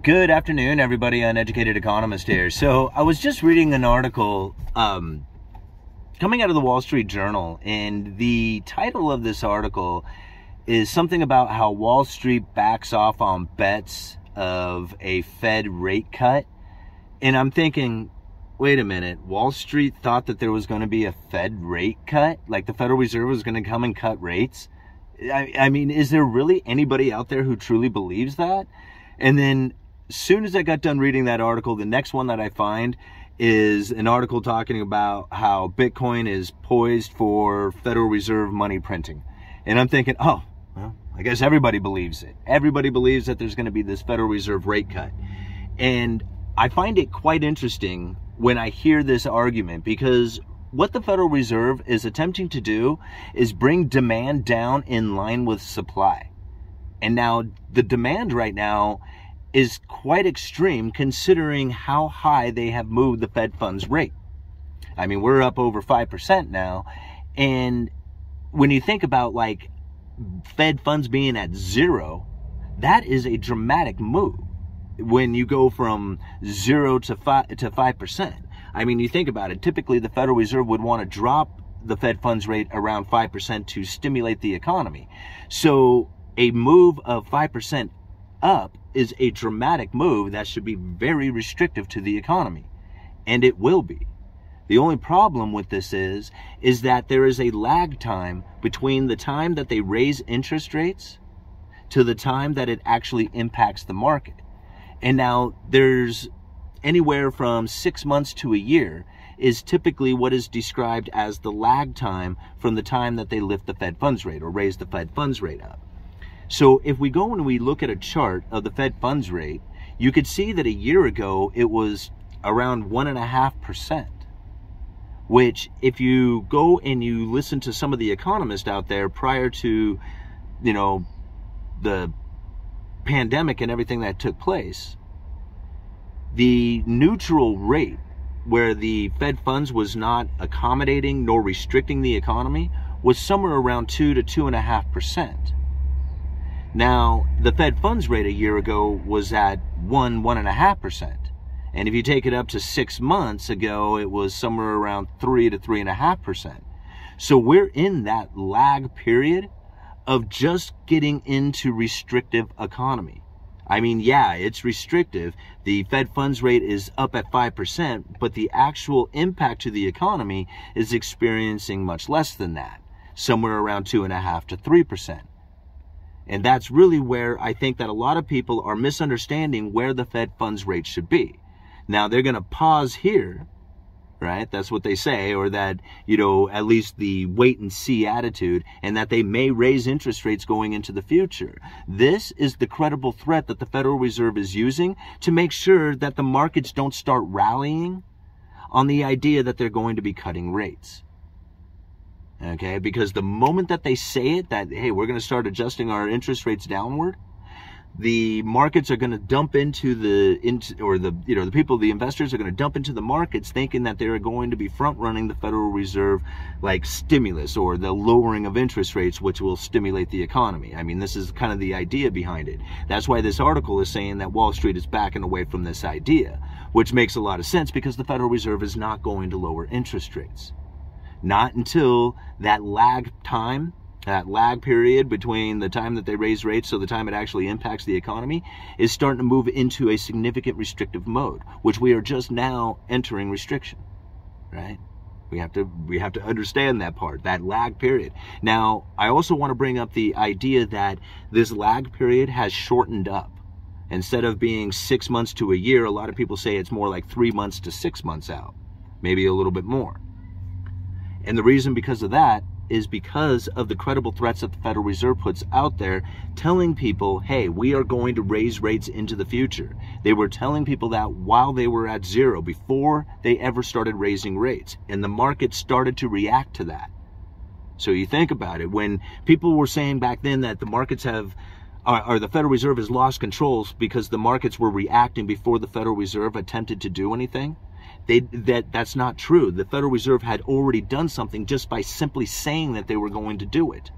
Good afternoon, everybody. Uneducated Economist here. So I was just reading an article coming out of the Wall Street Journal, and the title of this article is something about how Wall Street backs off on bets of a Fed rate cut. And I'm thinking, wait a minute, Wall Street thought that there was going to be a Fed rate cut? Like the Federal Reserve was going to come and cut rates? I mean, is there really anybody out there who truly believes that? And then as soon as I got done reading that article, the next one that I find is an article talking about how Bitcoin is poised for Federal Reserve money printing. And I'm thinking, oh, well, I guess everybody believes it. Everybody believes that there's going to be this Federal Reserve rate cut. And I find it quite interesting when I hear this argument, because what the Federal Reserve is attempting to do is bring demand down in line with supply. And now the demand right now is quite extreme considering how high they have moved the Fed funds rate. I mean, we're up over 5% now. And when you think about like Fed funds being at zero, that is a dramatic move. When you go from 0 to 5%. I mean, you think about it, typically the Federal Reserve would want to drop the Fed funds rate around 5% to stimulate the economy. So a move of 5% up is a dramatic move that should be very restrictive to the economy. And it will be. The only problem with this is that there is a lag time between the time that they raise interest rates to the time that it actually impacts the market. And now there's anywhere from 6 months to a year is typically what is described as the lag time from the time that they lift the Fed funds rate or raise the Fed funds rate up. So if we go and we look at a chart of the Fed funds rate, you could see that a year ago it was around 1.5%, which if you go and you listen to some of the economists out there prior to, the pandemic and everything that took place, the neutral rate where the Fed funds was not accommodating nor restricting the economy was somewhere around 2 to 2.5%. Now, the Fed funds rate a year ago was at 1.5%. And if you take it up to 6 months ago, it was somewhere around 3 to 3.5%. So we're in that lag period of just getting into restrictive economy. I mean, yeah, it's restrictive. The Fed funds rate is up at 5%, but the actual impact to the economy is experiencing much less than that, somewhere around 2.5 to 3%. And that's really where I think that a lot of people are misunderstanding where the Fed funds rate should be. Now, they're going to pause here, right? That's what they say, or that, at least the wait and see attitude, and that they may raise interest rates going into the future. This is the credible threat that the Federal Reserve is using to make sure that the markets don't start rallying on the idea that they're going to be cutting rates. Okay, because the moment that they say it, that, hey, we're going to start adjusting our interest rates downward, the markets are going to dump into the people, the investors are going to dump into the markets thinking that they're going to be front running the Federal Reserve like stimulus or the lowering of interest rates, which will stimulate the economy. I mean, this is kind of the idea behind it. That's why this article is saying that Wall Street is backing away from this idea, which makes a lot of sense because the Federal Reserve is not going to lower interest rates. Not until that lag time, that lag period between the time that they raise rates to the time it actually impacts the economy is starting to move into a significant restrictive mode, which we are just now entering restriction, right? We have to understand that part, that lag period. Now, I also want to bring up the idea that this lag period has shortened up. Instead of being 6 months to a year, a lot of people say it's more like 3 months to 6 months out, maybe a little bit more. And the reason because of that is because of the credible threats that the Federal Reserve puts out there, telling people, hey, we are going to raise rates into the future. They were telling people that while they were at zero, before they ever started raising rates. And the market started to react to that. So you think about it, when people were saying back then that the markets have, or the Federal Reserve has lost controls because the markets were reacting before the Federal Reserve attempted to do anything, that's not true. The Federal Reserve had already done something just by simply saying that they were going to do it.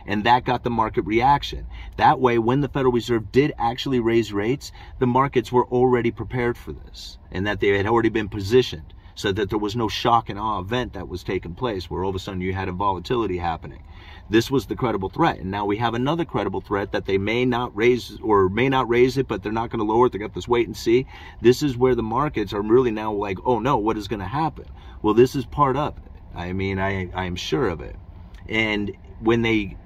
And that got the market reaction. That way, when the Federal Reserve did actually raise rates, the markets were already prepared for this, and that they had already been positioned so that there was no shock and awe event that was taking place where all of a sudden you had a volatility happening. This was the credible threat. And now we have another credible threat that they may not raise it, but they're not going to lower it. They got this wait and see. This is where the markets are really now like, oh no, what is going to happen? Well, this is part of it. I mean, I am sure of it. And when they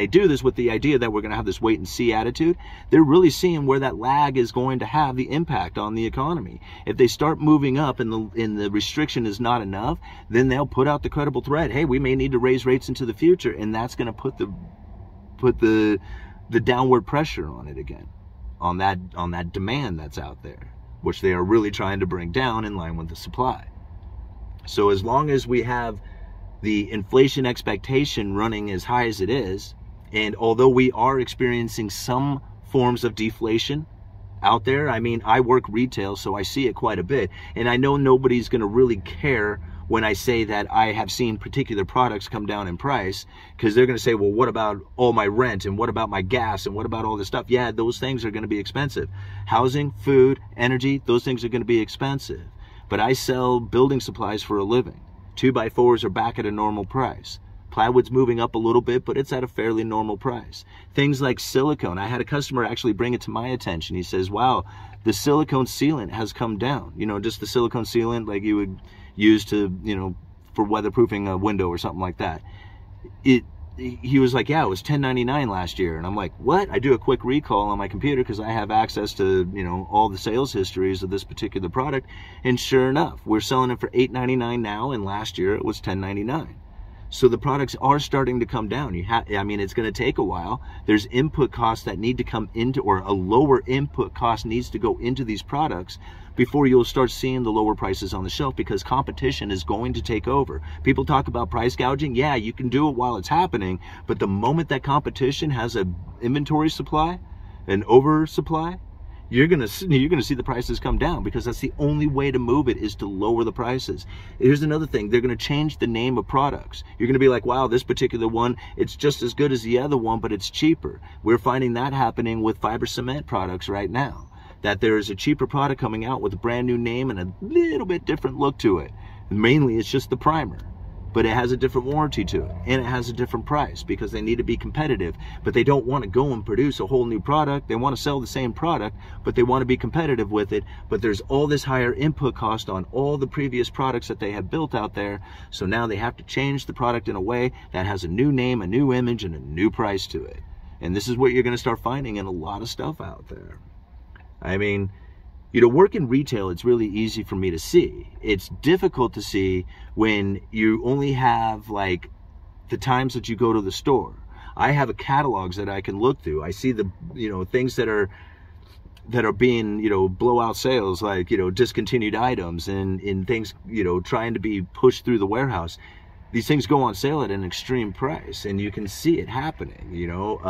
do this with the idea that we're going to have this wait and see attitude, they're really seeing where that lag is going to have the impact on the economy. If they start moving up and the restriction is not enough, then they'll put out the credible threat, hey, we may need to raise rates into the future, and that's going to put the downward pressure on it again, on that demand that's out there, which they are really trying to bring down in line with the supply. So as long as we have the inflation expectation running as high as it is, and although we are experiencing some forms of deflation out there, I mean, I work retail, so I see it quite a bit, and I know nobody's going to really care when I say that I have seen particular products come down in price, because they're going to say, well, what about all my rent, and what about my gas, and what about all this stuff? Yeah, those things are going to be expensive. Housing, food, energy, those things are going to be expensive. But I sell building supplies for a living. 2x4s are back at a normal price. Plywood's moving up a little bit, but it's at a fairly normal price. Things like silicone. I had a customer actually bring it to my attention. He says, wow, the silicone sealant has come down. You know, just the silicone sealant like you would use to, you know, for weatherproofing a window or something like that. He was like, yeah, it was $10.99 last year. And I'm like, what? I do a quick recall on my computer because I have access to, you know, all the sales histories of this particular product. And sure enough, we're selling it for $8.99 now, and last year it was $10.99. So the products are starting to come down. I mean, it's going to take a while. There's input costs that need to come into, or a lower input cost needs to go into these products before you'll start seeing the lower prices on the shelf, because competition is going to take over. People talk about price gouging. Yeah, you can do it while it's happening, but the moment that competition has an inventory supply, an oversupply, you're gonna see the prices come down, because that's the only way to move it, is to lower the prices. Here's another thing. They're going to change the name of products. You're going to be like, wow, this particular one, it's just as good as the other one, but it's cheaper. We're finding that happening with fiber cement products right now, that there is a cheaper product coming out with a brand new name and a little bit different look to it. Mainly it's just the primer, but it has a different warranty to it, and it has a different price, because they need to be competitive. But they don't want to go and produce a whole new product. They want to sell the same product, but they want to be competitive with it. But there's all this higher input cost on all the previous products that they have built out there. So now they have to change the product in a way that has a new name, a new image, and a new price to it. And this is what you're going to start finding in a lot of stuff out there. I mean, you know, work in retail, it's really easy for me to see. It's difficult to see when you only have like the times that you go to the store. I have a catalogs that I can look through. I see the, you know, things that are being, you know, blowout sales, like, you know, discontinued items and things, you know, trying to be pushed through the warehouse. These things go on sale at an extreme price, and you can see it happening, you know.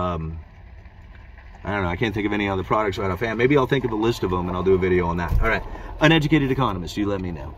I don't know, I can't think of any other products right offhand. Maybe I'll think of a list of them and I'll do a video on that. All right, Uneducated Economist, you let me know.